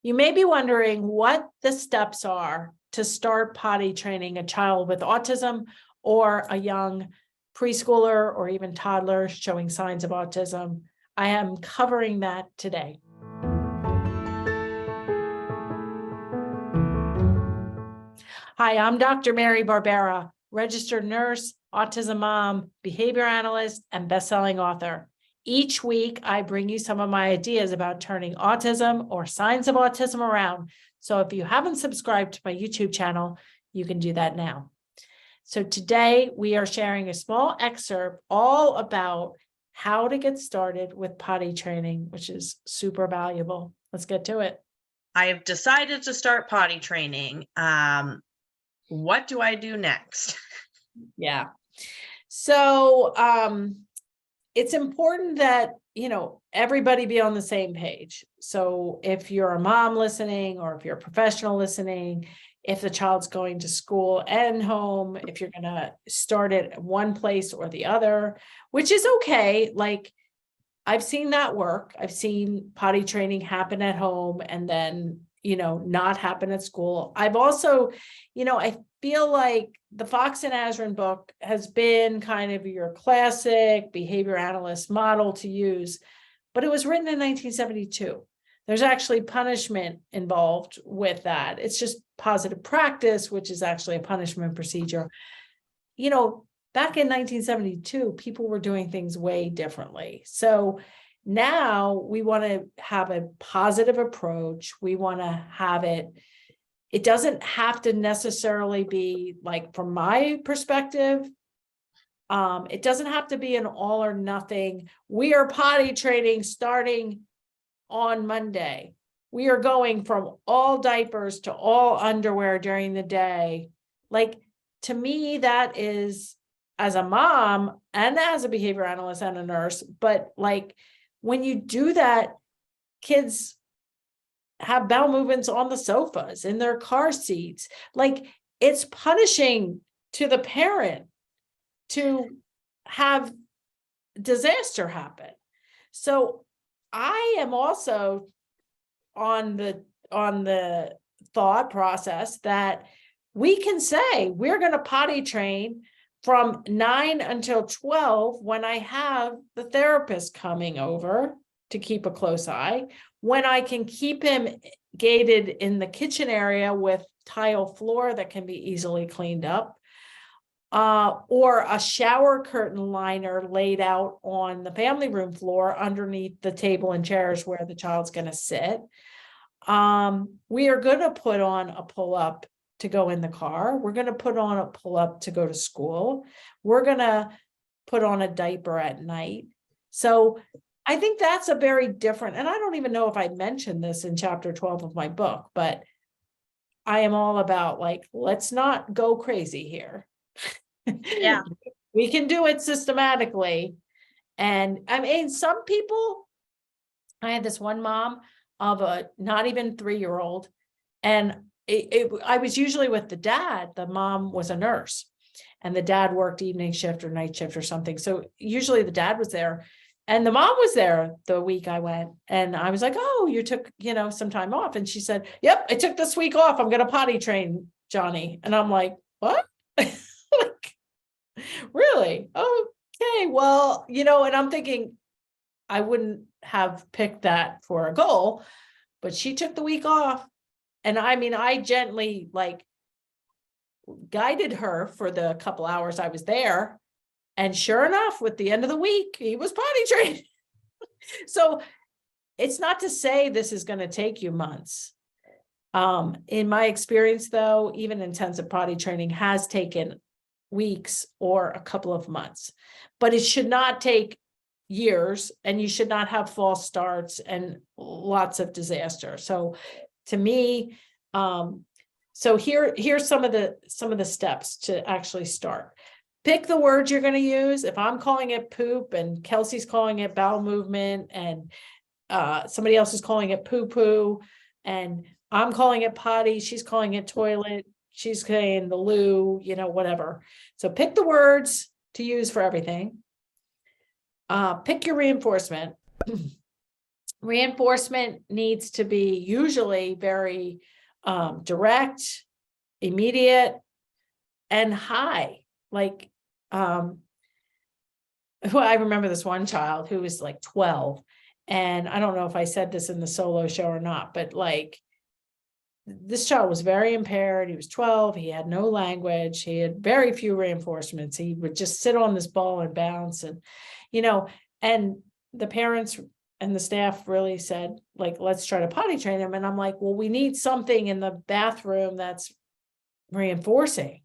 You may be wondering what the steps are to start potty training a child with autism or a young preschooler or even toddler showing signs of autism. I am covering that today. Hi, I'm Dr. Mary Barbera, registered nurse, autism mom, behavior analyst, and best-selling author. Each week, I bring you some of my ideas about turning autism or signs of autism around. So if you haven't subscribed to my YouTube channel, you can do that now. So today we are sharing a small excerpt all about how to get started with potty training, which is super valuable. Let's get to it. I have decided to start potty training. What do I do next? Yeah. So, it's important that, everybody be on the same page. So if you're a mom listening, or if you're a professional listening, if the child's going to school and home, if you're going to start it one place or the other, which is okay. Like, I've seen that work. I've seen potty training happen at home and then, not happen at school. I've also, I feel like the Fox and Azrin book has been kind of your classic behavior analyst model to use, but it was written in 1972. There's actually punishment involved with that. It's just positive practice, which is actually a punishment procedure. Back in 1972, people were doing things way differently. So now we want to have a positive approach. We want to have it doesn't have to necessarily be, like, from my perspective, it doesn't have to be an all or nothing. We are potty training starting on Monday. We are going from all diapers to all underwear during the day. Like, to me, that is, as a mom and as a behavior analyst and a nurse, but like, when you do that, kids have bowel movements on the sofas, in their car seats. Like, it's punishing to the parent to have disaster happen. So I am also on the thought process that we can say we're going to potty train from 9 until 12 when I have the therapist coming over to keep a close eye, when I can keep him gated in the kitchen area with tile floor that can be easily cleaned up, or a shower curtain liner laid out on the family room floor underneath the table and chairs where the child's going to sit. We are going to put on a pull-up to go in the car. We're going to put on a pull-up to go to school. We're going to put on a diaper at night. So I think that's a very different, and I don't even know if I mentioned this in chapter 12 of my book, but I am all about, like, let's not go crazy here. Yeah. We can do it systematically. And I mean, some people, I had this one mom of a not even 3-year-old, and I was usually with the dad. The mom was a nurse and the dad worked evening shift or night shift or something. So usually the dad was there and the mom was there the week I went. And I was like, oh, you took, some time off. And she said, yep, I took this week off. I'm going to potty train Johnny. And I'm like, what? Like, really? Okay. Well, and I'm thinking I wouldn't have picked that for a goal, but she took the week off. And I mean, I gently, like, guided her for the couple hours I was there. And sure enough, with the end of the week, he was potty trained. So it's not to say this is going to take you months. In my experience, though, even intensive potty training has taken weeks or a couple of months, but it should not take years, and you should not have false starts and lots of disaster. So to me, so here's some of the steps to actually start. Pick the words you're going to use. If I'm calling it poop and Kelsey's calling it bowel movement and somebody else is calling it poo-poo and I'm calling it potty, she's calling it toilet, she's saying the loo, whatever. So pick the words to use for everything. Pick your reinforcement. Reinforcement needs to be usually very direct, immediate, and high. Like, well, I remember this one child who was like 12, and I don't know if I said this in the solo show or not, but like, this child was very impaired. He was 12. He had no language. He had very few reinforcements. He would just sit on this ball and bounce, and, and the parents and the staff really said, like, let's try to potty train him. And I'm like, well, we need something in the bathroom that's reinforcing.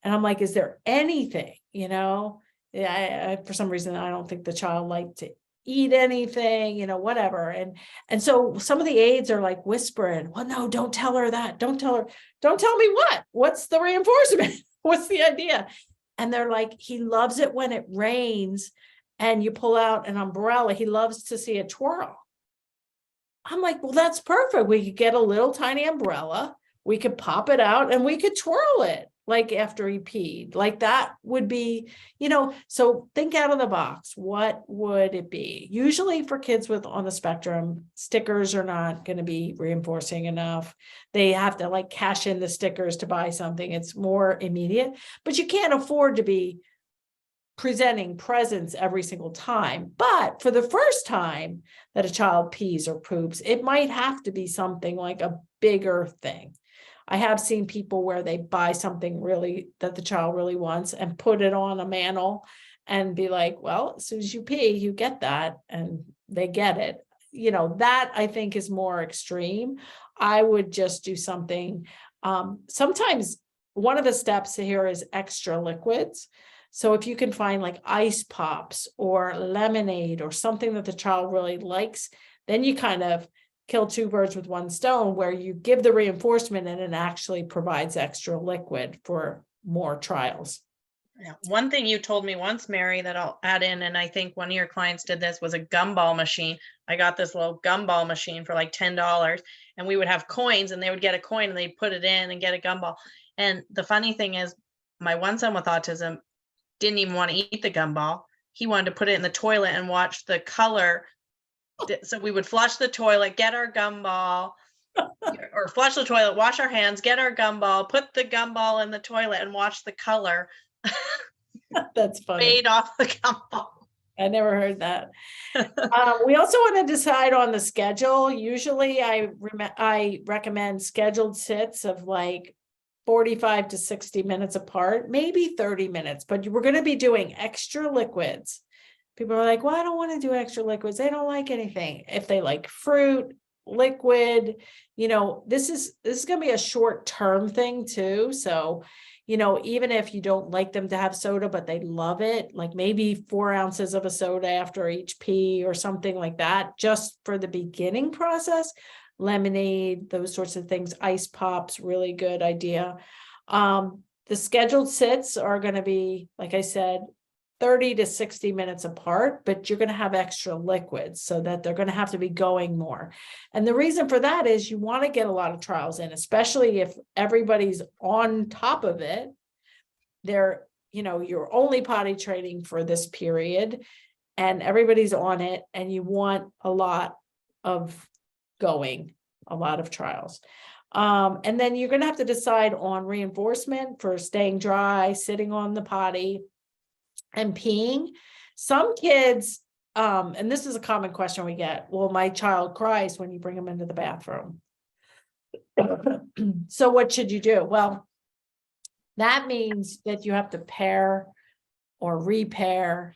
And I'm like, is there anything, I for some reason, I don't think the child liked to eat anything, whatever. And so some of the aides are like whispering, well, no, don't tell her that. Don't tell me what's the reinforcement? What's the idea? And they're like, he loves it when it rains and you pull out an umbrella. He loves to see it twirl. I'm like, well, that's perfect. We could get a little tiny umbrella. We could pop it out and we could twirl it like after he peed. Like that would be, so think out of the box. What would it be? Usually for kids on the spectrum, stickers are not going to be reinforcing enough. They have to like cash in the stickers to buy something. It's more immediate, but you can't afford to be presenting presents every single time. But for the first time that a child pees or poops, it might have to be something like a bigger thing. I have seen people where they buy something really that the child really wants and put it on a mantle and be like, well, as soon as you pee, you get that, and they get it. That I think is more extreme. I would just do something. Sometimes one of the steps here is extra liquids. So if you can find like ice pops or lemonade or something that the child really likes, then you kind of kill two birds with one stone, where you give the reinforcement and it actually provides extra liquid for more trials. Yeah. One thing you told me once, Mary, that I'll add in, and I think one of your clients did this, was a gumball machine. I got this little gumball machine for like $10, and we would have coins, and they would get a coin and they'd put it in and get a gumball. And the funny thing is, my one son with autism didn't even want to eat the gumball. He wanted to put it in the toilet and watch the color. So we would flush the toilet, get our gumball, or flush the toilet, wash our hands, get our gumball, put the gumball in the toilet and watch the color. That's funny. Fade off the gumball. I never heard that. We also want to decide on the schedule. Usually I recommend scheduled sits of like 45 to 60 minutes apart, maybe 30 minutes, but we're going to be doing extra liquids. People are like, well, I don't want to do extra liquids. They don't like anything. If they like fruit, liquid, this is going to be a short-term thing too. So, even if you don't like them to have soda, but they love it, like maybe 4 ounces of a soda after each pee or something like that, just for the beginning process. Lemonade, those sorts of things. Ice pops, really good idea. The scheduled sits are going to be, like I said, 30 to 60 minutes apart, but you're going to have extra liquids so that they're going to have to be going more. And the reason for that is you want to get a lot of trials in, especially if everybody's on top of it. You're only potty training for this period and everybody's on it, and you want a lot of trials. And then you're going to have to decide on reinforcement for staying dry, sitting on the potty, and peeing. Some kids, and this is a common question we get, well, my child cries when you bring them into the bathroom. So what should you do? Well, that means that you have to pair or repair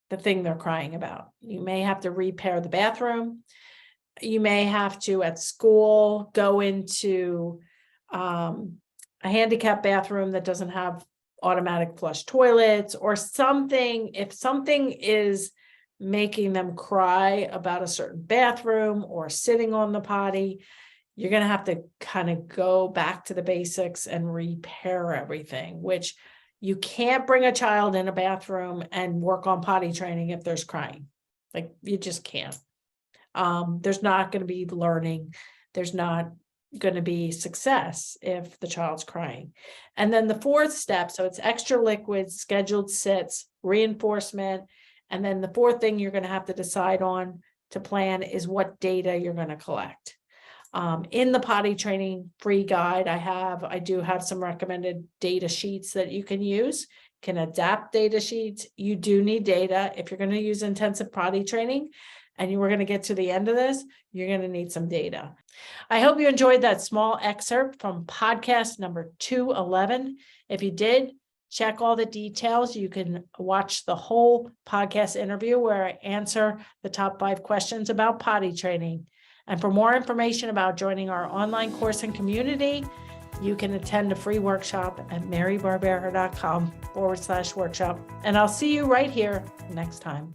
the thing they're crying about. You may have to repair the bathroom. You may have to, at school, go into a handicapped bathroom that doesn't have automatic flush toilets or something. If something is making them cry about a certain bathroom or sitting on the potty, you're going to have to kind of go back to the basics and repair everything, which you can't bring a child in a bathroom and work on potty training if there's crying. Like, you just can't. There's not going to be learning. There's not going to be success if the child's crying. And then the fourth step, so it's extra liquids, scheduled sits, reinforcement. And then the fourth thing you're going to have to decide on to plan is what data you're going to collect. In the potty training free guide, I do have some recommended data sheets that you can use, can adapt data sheets. You do need data. If you're going to use intensive potty training and you were going to get to the end of this, you're going to need some data. I hope you enjoyed that small excerpt from podcast number 211. If you did, check all the details. You can watch the whole podcast interview where I answer the top 5 questions about potty training. And for more information about joining our online course and community, you can attend a free workshop at marybarbera.com/workshop. And I'll see you right here next time.